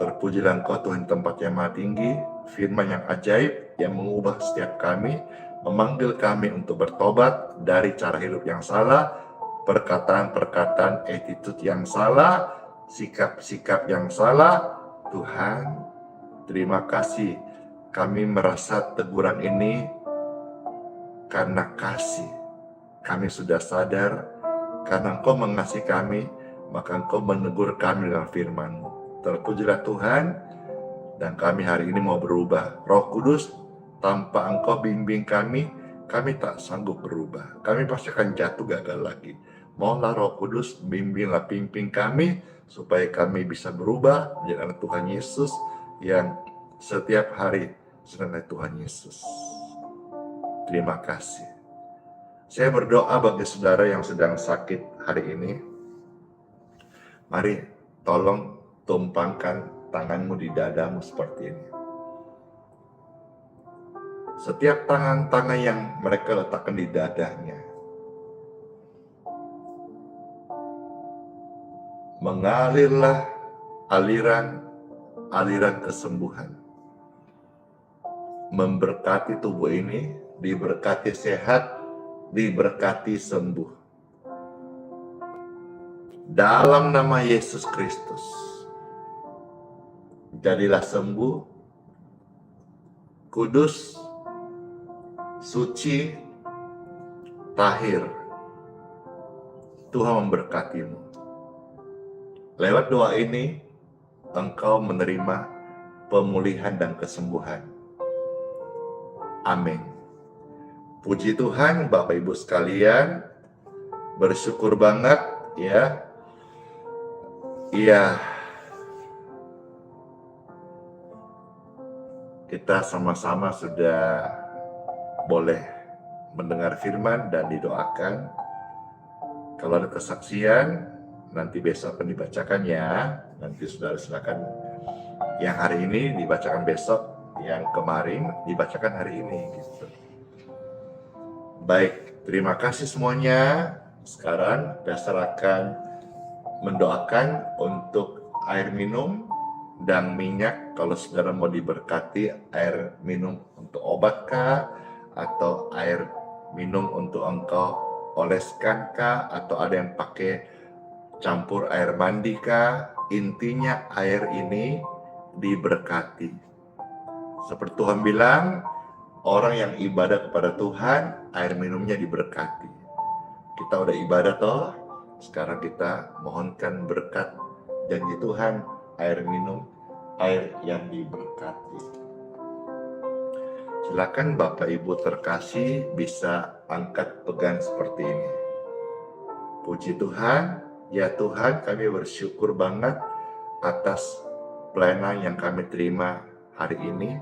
Terpujilah Engkau Tuhan tempat yang maha tinggi, firman yang ajaib yang mengubah setiap kami, memanggil kami untuk bertobat dari cara hidup yang salah, perkataan-perkataan attitude yang salah, sikap-sikap yang salah. Tuhan, terima kasih. Kami merasa teguran ini karena kasih. Kami sudah sadar, karena Engkau mengasihi kami, maka Engkau menegur kami dengan firman-Mu. Terpujilah Tuhan, dan kami hari ini mau berubah. Roh Kudus, tanpa Engkau bimbing kami tak sanggup berubah. Kami pasti akan jatuh gagal lagi. Mohonlah Roh Kudus, bimbinglah, pimpin kami, supaya kami bisa berubah menjadi anak Tuhan Yesus yang setiap hari senang dari Tuhan Yesus. Terima kasih. Saya berdoa bagi saudara yang sedang sakit hari ini. Mari tolong tumpangkan tanganmu di dadamu seperti ini. setiap tangan-tangan yang mereka letakkan di dadanya, mengalirlah aliran kesembuhan. Memberkati tubuh ini, diberkati sehat, diberkati sembuh. Dalam nama Yesus Kristus, jadilah sembuh, kudus, suci, tahir. Tuhan memberkatimu. Lewat doa ini, engkau menerima pemulihan dan kesembuhan. Amin. Puji Tuhan, Bapak Ibu sekalian, bersyukur banget ya. Iya, kita sama-sama sudah boleh mendengar firman dan didoakan. Kalau ada kesaksian, nanti besok akan dibacakan ya. Nanti saudara silakan. Yang hari ini dibacakan besok, yang kemarin dibacakan hari ini gitu. Baik, terima kasih semuanya. Sekarang Pastor akan mendoakan untuk air minum dan minyak. Kalau saudara mau diberkati air minum untuk obat kah, atau air minum untuk engkau oleskan kah, atau ada yang pakai campur air mandi kah, intinya air ini diberkati. Seperti Tuhan bilang, orang yang ibadah kepada Tuhan, air minumnya diberkati. Kita udah ibadah toh, sekarang kita mohonkan berkat janji Tuhan, air minum, air yang diberkati. Silakan Bapak Ibu terkasih bisa angkat pegang seperti ini. Puji Tuhan, ya Tuhan, kami bersyukur banget atas pelayanan yang kami terima hari ini.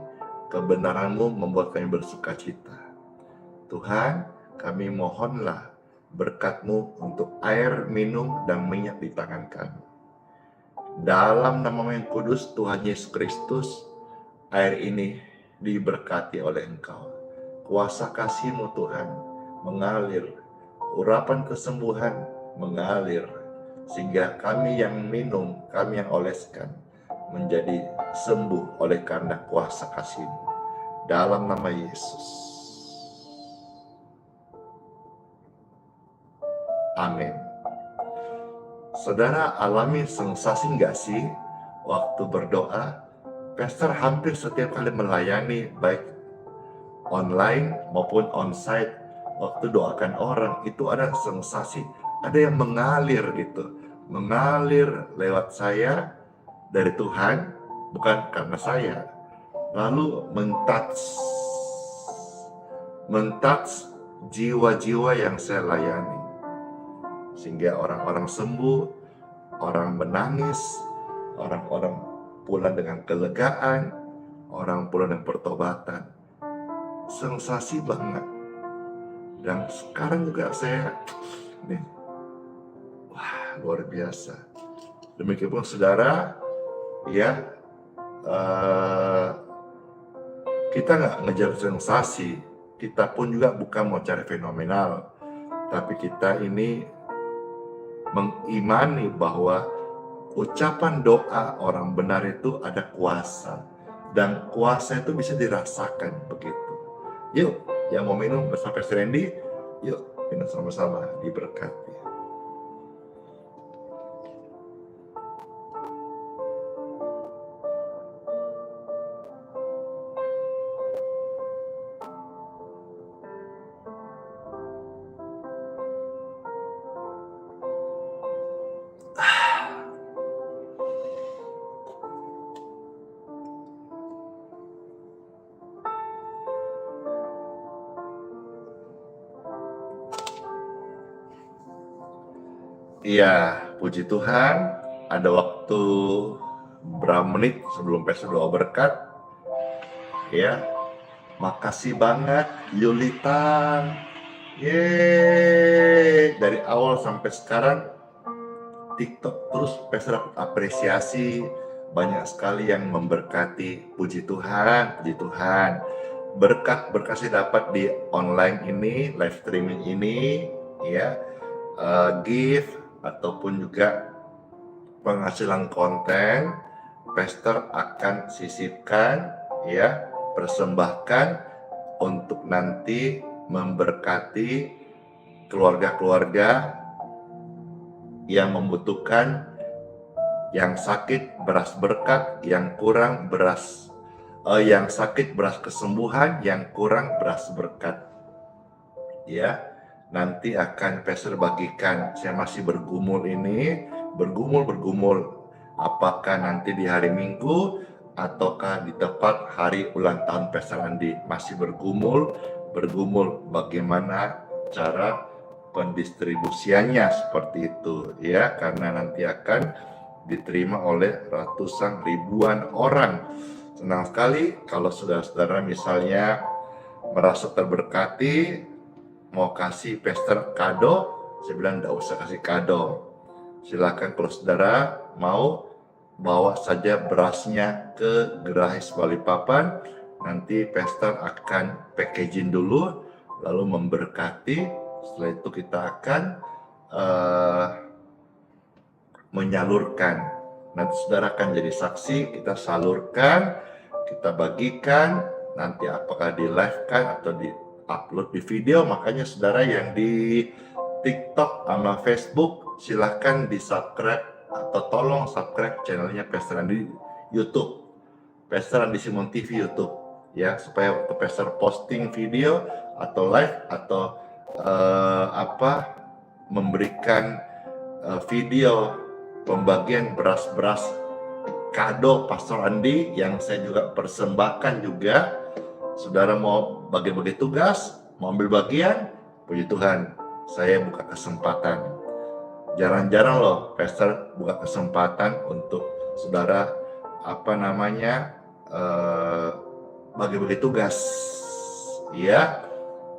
Kebenaran-Mu membuat kami bersuka cita. Tuhan, kami mohonlah berkat-Mu untuk air minum dan minyak di tangan kami. Dalam nama yang kudus Tuhan Yesus Kristus, air ini diberkati oleh Engkau. Kuasa kasih-Mu Tuhan mengalir, urapan kesembuhan mengalir, sehingga kami yang minum, kami yang oleskan, menjadi sembuh oleh karena kuasa kasih-Mu. Dalam nama Yesus. Amin. Saudara alami sensasi nggak sih waktu berdoa? Pastor hampir setiap kali melayani, baik online maupun onsite, waktu doakan orang, itu ada sensasi, ada yang mengalir gitu. Mengalir lewat saya, dari Tuhan, bukan karena saya. Lalu mentouch jiwa-jiwa yang saya layani. Sehingga orang-orang sembuh, orang menangis, orang-orang pulang dengan kelegaan, orang pulang dengan pertobatan. Sensasi banget. Dan sekarang juga saya, wah luar biasa. Demikian pun saudara, ya, kita nggak ngejar sensasi, kita pun juga bukan mau cari fenomenal, tapi kita ini mengimani bahwa ucapan doa orang benar itu ada kuasa, dan kuasa itu bisa dirasakan begitu. Yuk, yang mau minum bersama Pastor Randy, yuk minum sama-sama, diberkati. Iya, puji Tuhan, ada waktu berapa menit sebelum Pastor doa berkat. Ya, makasih banget Yulita. Yeay, dari awal sampai sekarang TikTok terus Pastor dapat apresiasi, banyak sekali yang memberkati. Puji Tuhan, puji Tuhan. berkat-berkat saya dapat di online ini, live streaming ini, ya, gift ataupun juga penghasilan konten, pastor akan sisipkan, ya, persembahkan untuk nanti memberkati keluarga-keluarga yang membutuhkan, yang sakit beras berkat, yang kurang beras, yang sakit beras kesembuhan, yang kurang beras berkat. Ya, nanti akan pastor bagikan. Saya masih bergumul ini, bergumul. Apakah nanti di hari Minggu ataukah di tepat hari ulang tahun Pastor Andi? Masih bergumul bagaimana cara pendistribusiannya seperti itu, ya, karena nanti akan diterima oleh ratusan ribuan orang. Senang sekali kalau saudara-saudara misalnya merasa terberkati, mau kasih pastor kado, saya bilang tidak usah kasih kado. Silakan kalau saudara mau, bawa saja berasnya ke Gerahis Balikpapan, nanti pastor akan packaging dulu, lalu memberkati. Setelah itu kita akan menyalurkan. Nanti saudara akan jadi saksi, kita salurkan, kita bagikan, nanti apakah di live kan atau di upload di video. Makanya saudara yang di TikTok sama Facebook, silahkan di subscribe atau tolong subscribe channelnya Pastor Andi YouTube, Pastor Andi Simon TV YouTube, ya, supaya waktu Pastor posting video atau live atau memberikan video pembagian beras-beras kado Pastor Andi yang saya juga persembahkan juga. Saudara mau bagi-bagi tugas, mau ambil bagian, puji Tuhan, saya buka kesempatan. Jarang-jarang loh pastor buka kesempatan untuk saudara bagi-bagi tugas, ya,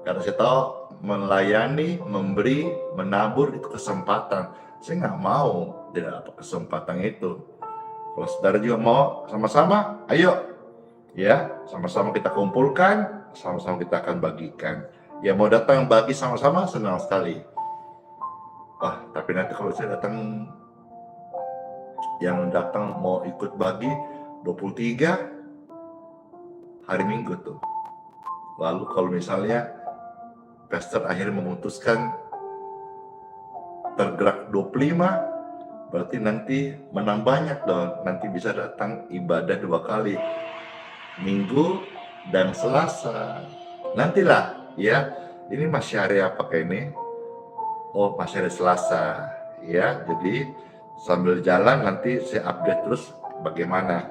karena saya tahu melayani, memberi, menabur itu kesempatan. Saya nggak mau tidak dapat kesempatan itu. Kalau saudara juga mau sama-sama, ayo, ya, sama-sama kita kumpulkan, sama-sama kita akan bagikan. Ya, mau datang bagi sama-sama, senang sekali. Wah, tapi nanti kalau saya datang, yang datang mau ikut bagi 23 hari Minggu tuh. Lalu kalau misalnya pastor akhirnya memutuskan tergerak 25, berarti nanti menang banyak dong. Nanti bisa datang ibadah 2 kali, Minggu dan Selasa. Nantilah, ya, ini masih hari apa kayak ini? Oh, masih hari Selasa, ya. Jadi sambil jalan nanti saya update terus bagaimana.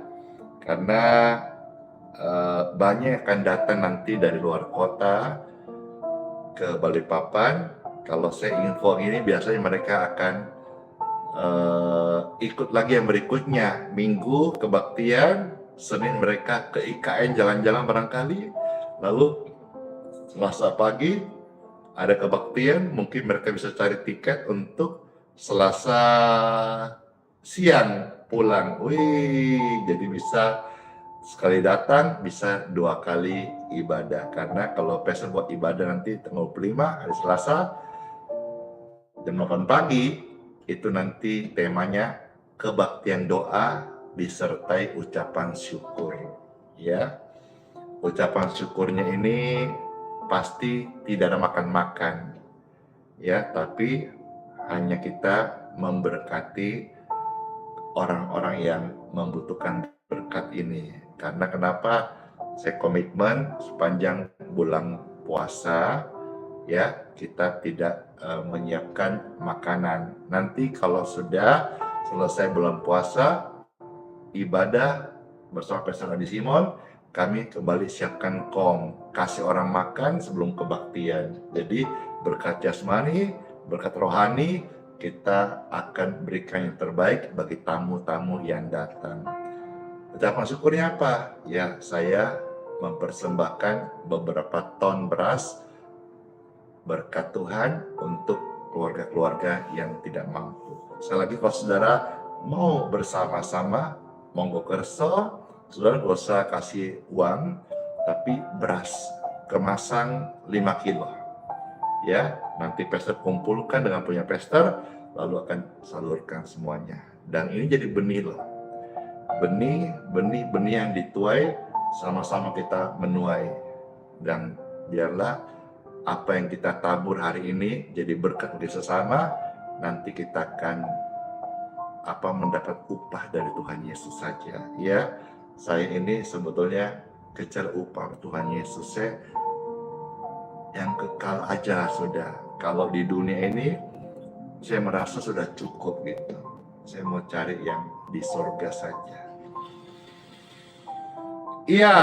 Karena banyak yang akan datang nanti dari luar kota ke Balikpapan. Kalau saya info ini biasanya mereka akan ikut lagi yang berikutnya. Minggu kebaktian, Senin mereka ke IKN jalan-jalan barangkali, lalu Selasa pagi ada kebaktian, mungkin mereka bisa cari tiket untuk Selasa siang pulang. Wih, jadi bisa sekali datang, bisa 2 kali ibadah. Karena kalau pastor buat ibadah nanti tanggal 25 hari Selasa jam 8 pagi, itu nanti temanya kebaktian doa disertai ucapan syukur, ya. Ucapan syukurnya ini pasti tidak ada makan-makan, ya, tapi hanya kita memberkati orang-orang yang membutuhkan berkat ini. Karena kenapa saya komitmen sepanjang bulan puasa, ya, kita tidak menyiapkan makanan. Nanti kalau sudah selesai bulan puasa, ibadah bersama Pastor Andi Simon, kami kembali siapkan kasih orang makan sebelum kebaktian. Jadi berkat jasmani, berkat rohani, kita akan berikan yang terbaik bagi tamu-tamu yang datang. Ucapan syukurnya apa? Ya, saya mempersembahkan beberapa ton beras berkat Tuhan untuk keluarga-keluarga yang tidak mampu. Sekali lagi, kalau saudara mau bersama-sama, monggo kerso, saudara gak usah kasih uang, tapi beras kemasan 5 kilo. Ya, nanti pastor kumpulkan dengan punya pastor, lalu akan salurkan semuanya. Dan ini jadi benih loh. Benih yang dituai, sama-sama kita menuai. Dan biarlah apa yang kita tabur hari ini jadi berkat bagi sesama, nanti kita akan mendapat upah dari Tuhan Yesus saja. Ya, saya ini sebetulnya kejar upah Tuhan Yesus, yang kekal aja sudah. Kalau di dunia ini saya merasa sudah cukup gitu. Saya mau cari yang di surga saja. Iya,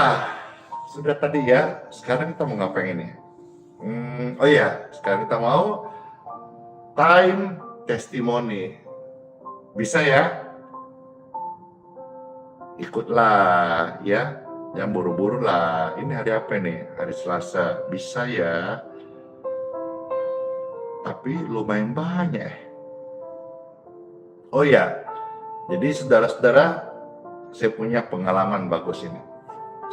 sudah tadi ya. Sekarang kita mau ngapain ini? Oh iya, sekarang kita mau time testimony. Bisa ya? Ikutlah ya. Jangan buru-buru lah. Ini hari apa nih? Hari Selasa. Bisa ya? Tapi lumayan banyak. Oh ya, jadi saudara-saudara, saya punya pengalaman bagus ini.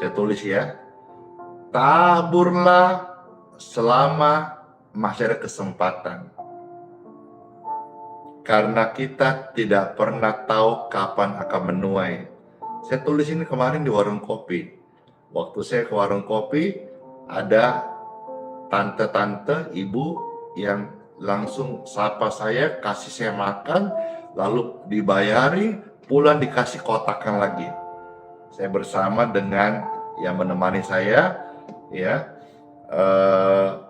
Saya tulis ya. Taburlah selama masih ada kesempatan. Karena kita tidak pernah tahu kapan akan menuai. Saya tulis ini kemarin di warung kopi. Waktu saya ke warung kopi, ada tante-tante, ibu yang langsung sapa saya, kasih saya makan, lalu dibayari, pulang dikasih kotakan lagi. Saya bersama dengan yang menemani saya, ya,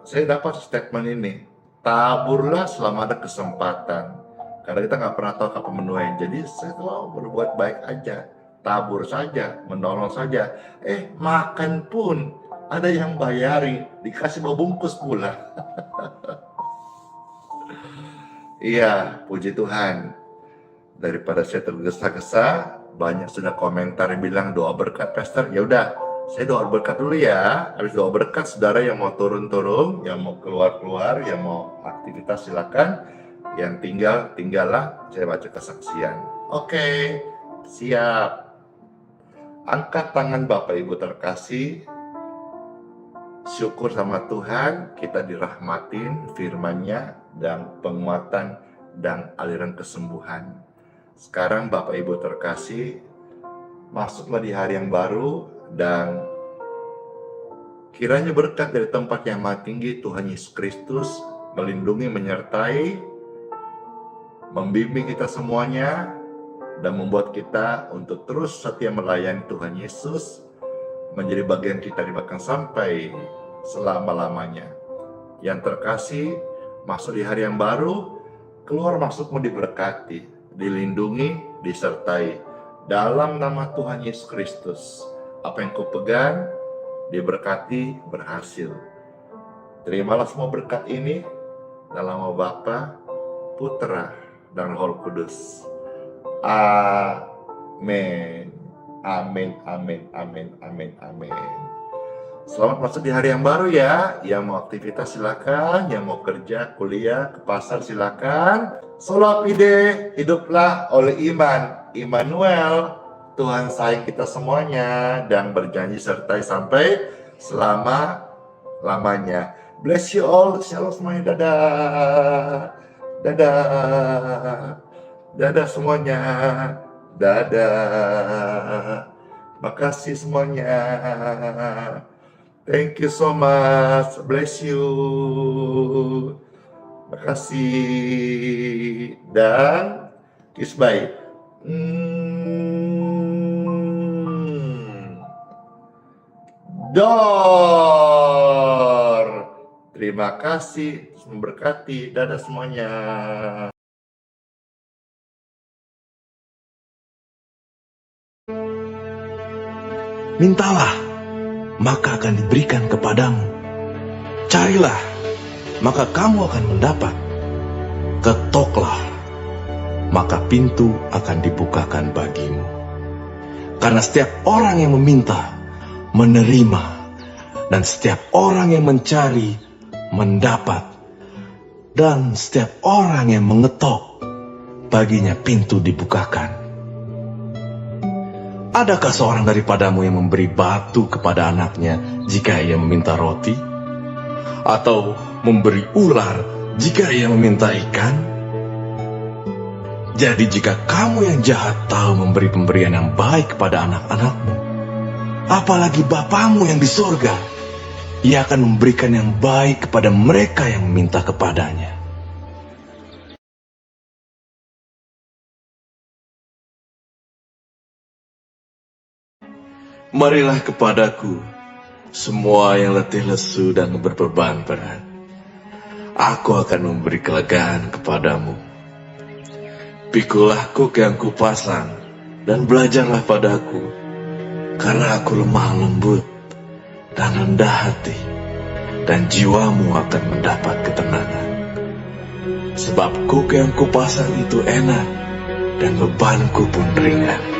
saya dapat statement ini, taburlah selama ada kesempatan, karena kita nggak pernah tahu kapan menuai. Jadi saya mau berbuat baik aja, tabur saja, menolong saja. Makan pun ada yang bayari, dikasih bawa bungkus pula. Iya, puji Tuhan. Daripada saya tergesa-gesa, banyak sudah komentar yang bilang doa berkat pastor. Ya udah, saya doa berkat dulu ya. Habis doa berkat, saudara yang mau turun-turun, yang mau keluar-keluar, yang mau aktivitas silakan. Yang tinggallah saya baca kesaksian. Oke, siap. Angkat tangan Bapak Ibu terkasih. Syukur sama Tuhan, kita dirahmatin firman-Nya dan penguatan dan aliran kesembuhan. Sekarang Bapak Ibu terkasih, masuklah di hari yang baru dan kiranya berkat dari tempat yang maha tinggi Tuhan Yesus Kristus melindungi, menyertai, membimbing kita semuanya dan membuat kita untuk terus setia melayani Tuhan Yesus, menjadi bagian kita di belakang sampai selama-lamanya. Yang terkasih, masuk di hari yang baru, keluar masukmu diberkati, dilindungi, disertai. Dalam nama Tuhan Yesus Kristus, apa yang kau pegang, diberkati, berhasil. Terimalah semua berkat ini dalam nama Bapa, Putra, dan Roh Kudus. Amin. Amin, amin, amin, amin, amin. Selamat masuk di hari yang baru ya. Yang mau aktivitas silakan, yang mau kerja, kuliah, ke pasar silakan. Sola fide, hiduplah oleh iman. Immanuel, Tuhan sayang kita semuanya dan berjanji sertai sampai selama-lamanya. Bless you all. Shalom semuanya. Dadah. Dadah. Dadah semuanya. Dadah. Makasih semuanya. Thank you so much. Bless you. Makasih. Dan kiss bye. Dor. Terima kasih. Memberkati. Dadah semuanya. Mintalah, maka akan diberikan kepadamu. Carilah, maka kamu akan mendapat. Ketoklah, maka pintu akan dibukakan bagimu. Karena setiap orang yang meminta, menerima. Dan setiap orang yang mencari, mendapat. Dan setiap orang yang mengetok, baginya pintu dibukakan. Adakah seorang daripadamu yang memberi batu kepada anaknya jika ia meminta roti? Atau memberi ular jika ia meminta ikan? Jadi jika kamu yang jahat tahu memberi pemberian yang baik kepada anak-anakmu, apalagi Bapamu yang di sorga, Ia akan memberikan yang baik kepada mereka yang meminta kepadanya. Marilah kepadaku, semua yang letih lesu dan berbeban berat. Aku akan memberi kelegaan kepadamu. Pikulah kuk yang kupasang, dan belajarlah padaku, karena aku lemah lembut dan rendah hati, dan jiwamu akan mendapat ketenangan. Sebab kuk yang kupasang itu enak, dan bebanku pun ringan.